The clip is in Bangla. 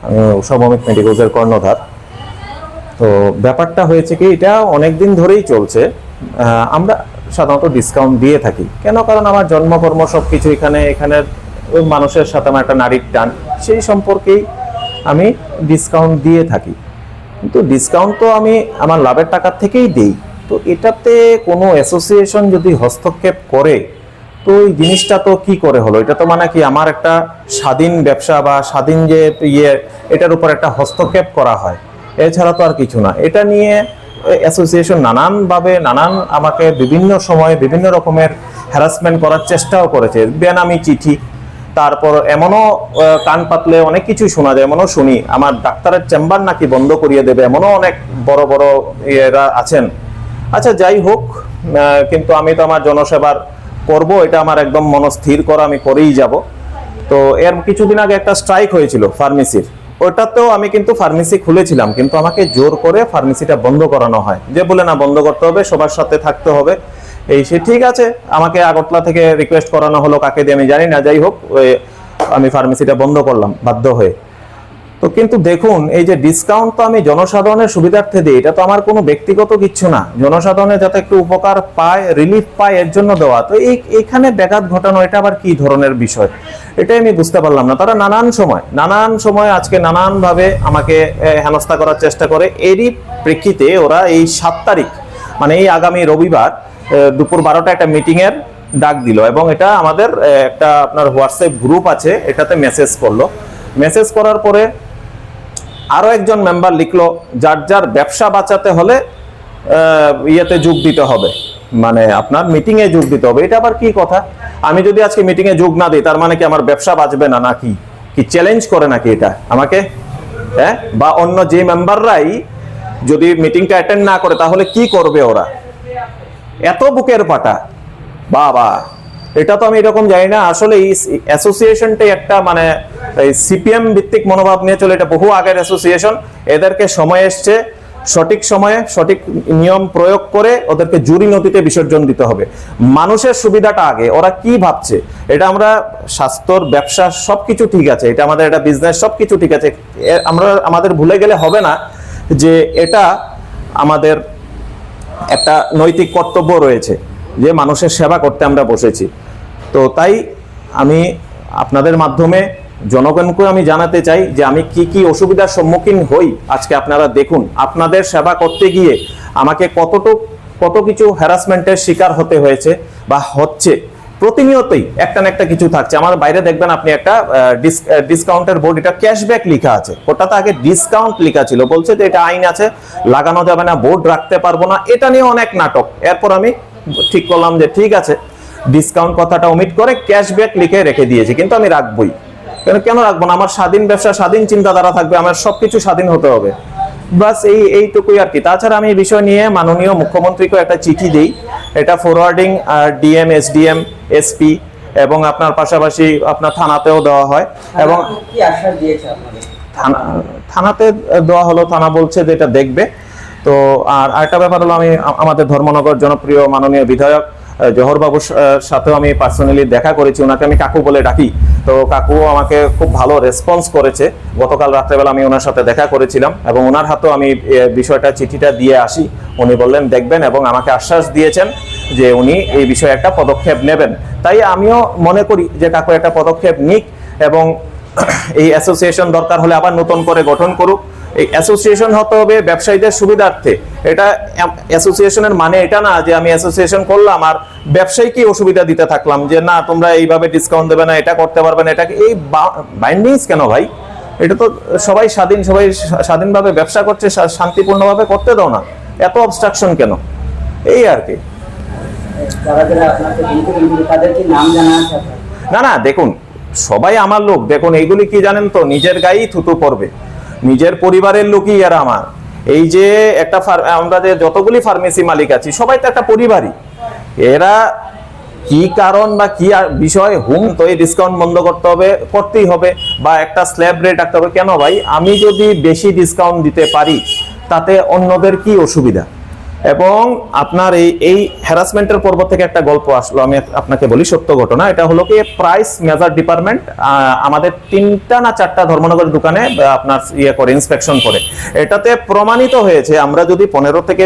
আমি উষা ভৌমিক মেডিকেলসের কর্ণধার। তো ব্যাপারটা হয়েছে কি, এটা অনেক দিন ধরেই চলছে। আমরা সাধারণত ডিসকাউন্ট দিয়ে থাকি কেন, কারণ আমার জন্মকর্ম সব কিছু এখানের মানুষের সাথে আমার একটা নারীর টান, সেই সম্পর্কেই আমি ডিসকাউন্ট দিয়ে থাকি। কিন্তু ডিসকাউন্ট তো আমি আমার লাভের টাকা থেকেই দিই। তো এটাতে কোনো অ্যাসোসিয়েশন যদি হস্তক্ষেপ করে, তো এই জিনিসটা তো কি করে হলো? এটা তো মানে কি আমার একটা স্বাধীন ব্যবসা বা স্বাধীন যে এটার উপর একটা হস্তক্ষেপ করা হয়, এছাড়া তো আর কিছু না। এটা নিয়ে অ্যাসোসিয়েশন নানানভাবে আমাকে বিভিন্ন সময়ে বিভিন্ন রকমের হ্যারাসমেন্ট করার চেষ্টাও করেছে, বেনামি চিঠি, তারপর এমনও কান পাতলে অনেক কিছুই শোনা যায়, এমনও শুনি আমার ডাক্তারের চেম্বার নাকি বন্ধ করিয়ে দেবে, এমনও অনেক বড় বড় ইয়েরা আছেন। আচ্ছা, যাই হোক, কিন্তু আমি তো আমার জনসেবার করব, এটা আমার একদম মনস্থির করা, আমি করেই যাব। তো এর কিছুদিন আগে একটা স্ট্রাইক হয়েছিল ফার্মেসির, ওটাতেও আমি কিন্তু ফার্মেসি খুলেছিলাম, কিন্তু আমাকে জোর করে ফার্মেসিটা বন্ধ করানো হয়, যে বলে না বন্ধ করতে হবে, সবার সাথে থাকতে হবে, এই সে ঠিক আছে। আমাকে আগরতলা থেকে রিকোয়েস্ট করানো হলো, কাকে দিয়ে আমি জানি না, যাই হোক আমি ফার্মেসিটা বন্ধ করলাম বাধ্য হয়ে। তো কিন্তু দেখুন, এই যে ডিসকাউন্ট তো আমি জনসাধারণের সুবিধার্থে দিই, এটা তো আমার কোনো ব্যক্তিগত কিচ্ছু না, জনসাধারণের যাতে একটু উপকার পায়, রিলিফ পায়, এর জন্য দেওয়া। তো এইখানে ব্যাঘাত ঘটানো, এটা আবার কি ধরনের বিষয়, এটাই আমি বুঝতে পারলাম না। তারা নানান সময় আজকে নানানভাবে আমাকে হেনস্থা করার চেষ্টা করে। এরই প্রেক্ষিতে ওরা এই 7 তারিখ মানে এই আগামী রবিবার দুপুর 12টা একটা মিটিংয়ের ডাক দিল, এবং এটা আমাদের একটা আপনার হোয়াটসঅ্যাপ গ্রুপ আছে, এটাতে মেসেজ করলো। মেসেজ করার পরে আরো একজন মেম্বার লিখলো, যার ব্যবসা বাঁচাতে হলে ইয়েতে যোগ দিতে হবে, মানে আপনার মিটিং এ যোগ দিতে হবে। এটা আবার কি কথা? আমি যদি আজকে মিটিং এ যোগ না দিই, তার মানে কি আমার ব্যবসা বাঁচবে না নাকি? কি চ্যালেঞ্জ করে নাকি এটা আমাকে? হ্যাঁ, বা অন্য যে মেম্বাররাই যদি মিটিংটা অ্যাটেন্ড না করে, তাহলে কি করবে ওরা? এত বুকের পাটা, বাবা, এটা তো আমি এরকম জানি না। আসলে এই অ্যাসোসিয়েশনটাই একটা মানে সিপিএম ভিত্তিক মনোভাব নিয়ে চলে, এটা বহু আগের অ্যাসোসিয়েশন। এদেরকে সময় এসছে সঠিক সময়ে সঠিক নিয়ম প্রয়োগ করে ওদেরকে জুরি নদীতে বিসর্জন দিতে হবে। মানুষের সুবিধাটা আগে। ওরা কি ভাবছে? এটা আমরা স্বাস্থ্যর ব্যবসা সবকিছু ঠিক আছে, এটা আমাদের একটা বিজনেস, সবকিছু ঠিক আছে, আমাদের ভুলে গেলে হবে না যে এটা আমাদের একটা নৈতিক কর্তব্য রয়েছে, যে মানুষের সেবা করতে আমরা বসেছি। তো তাই আমি আপনাদের মাধ্যমে জনগণকে আমি জানাতে চাই যে আমি কি অসুবিধার সম্মুখীন হই। আজকে আপনারা দেখুন, আপনাদের সেবা করতে গিয়ে আমাকে কত কিছু হ্যারাসমেন্টের শিকার হতে হয়েছে বা হচ্ছে। প্রতিনিয়তই একটা না একটা কিছু থাকছে। আমার বাইরে দেখবেন আপনি একটা ডিসকাউন্টের বোর্ড, এটা ক্যাশব্যাক লেখা আছে, ওটাতে আগে ডিসকাউন্ট লেখা ছিল, বলছে যে এটা আইন আছে, লাগানো যাবে না, বোর্ড রাখতে পারবো না, এটা নিয়ে অনেক নাটক। এরপর আমি ঠিক করলাম যে ঠিক আছে, ডিসকাউন্ট কথাটা ওমিট করে ক্যাশব্যাক লিখে রেখে দিয়েছি, কিন্তু আমি রাখবই। কেন রাখবো না? আমার স্বাধীন ব্যবসা, স্বাধীন চিন্তাধারা থাকবে, আমার সবকিছু স্বাধীন হতে হবে, বাস এইটুকুই আর কি। তাছাড়া আমি এই বিষয় নিয়ে মাননীয় মুখ্যমন্ত্রীকে একটা চিঠি দিই, এটা ফরওয়ার্ডিং ডিএম, এসডিএম, এসপি এবং আপনার পাশাপাশি আপনার থানাতেও দেওয়া হয়। এবং কি আশ্বাস দিয়েছে আপনাদের? থানাতে দেওয়া হলো, থানা বলছে যে এটা দেখবে। তো আর আরেকটা ব্যাপার হলো, আমি আমাদের ধর্মনগর জনপ্রিয় মাননীয় বিধায়ক জহর বাবুর সাথেও আমি পার্সোনালি দেখা করেছি, ওনাকে আমি কাকু বলে ডাকি। তো কাকুও আমাকে খুব ভালো রেসপন্স করেছে। গতকাল রাত্রেবেলা আমি ওনার সাথে দেখা করেছিলাম এবং ওনার হাতেও আমি বিষয়টা চিঠিটা দিয়ে আসি। উনি বললেন দেখবেন এবং আমাকে আশ্বাস দিয়েছেন যে উনি এই বিষয়ে একটা পদক্ষেপ নেবেন। তাই আমিও মনে করি যে কাকু একটা পদক্ষেপ নিক এবং এই অ্যাসোসিয়েশন দরকার হলে আবার নতুন করে গঠন করুক। এই অ্যাসোসিয়েশন হতে হবে ব্যবসায়ীদের সুবিধার্থে। এটা অ্যাসোসিয়েশনের মানে এটা না যে আমি অ্যাসোসিয়েশন করলাম আর ব্যবসায়ীকে অসুবিধা দিতে থাকলাম, যে না তোমরা এইভাবে ডিসকাউন্ট দেবে না, এটা করতে পারবে না। এটাকে এই বাইন্ডিংস কেন ভাই? এটা তো সবাই স্বাধীনভাবে ব্যবসা করছে, শান্তিপূর্ণভাবে করতে দাও না, এত অবস্ট্রাকশন কেন? এই আর কি। না দেখুন, সবাই আমার লোক। দেখুন এইগুলি কি জানেন তো, নিজের গায়েই থুতু পড়বে, নিজের পরিবারের লোকই এরা আমার। এই যে একটা আমরা যে যতগুলি ফার্মেসি মালিক আছি, সবাই তো একটা পরিবারই। এরা কি কারণ বা কি বিষয় তো এই ডিসকাউন্ট বন্ধ করতেই হবে বা একটা স্ল্যাব রেট রাখতে হবে। কেন ভাই? আমি যদি বেশি ডিসকাউন্ট দিতে পারি তাতে অন্যদের কি অসুবিধা? এবং আপনার এই হ্যারাসমেন্টের পর্ব থেকে একটা গল্প আসলো, আমি আপনাকে বলি সত্য ঘটনা। এটা হলো কি, প্রাইস মেজার ডিপার্টমেন্ট আমাদের 3টা না 4টা ধর্মনগরের দোকানে আপনার ইয়ে করে, ইন্সপেকশন করে। এটাতে প্রমাণিত হয়েছে আমরা যদি 15 থেকে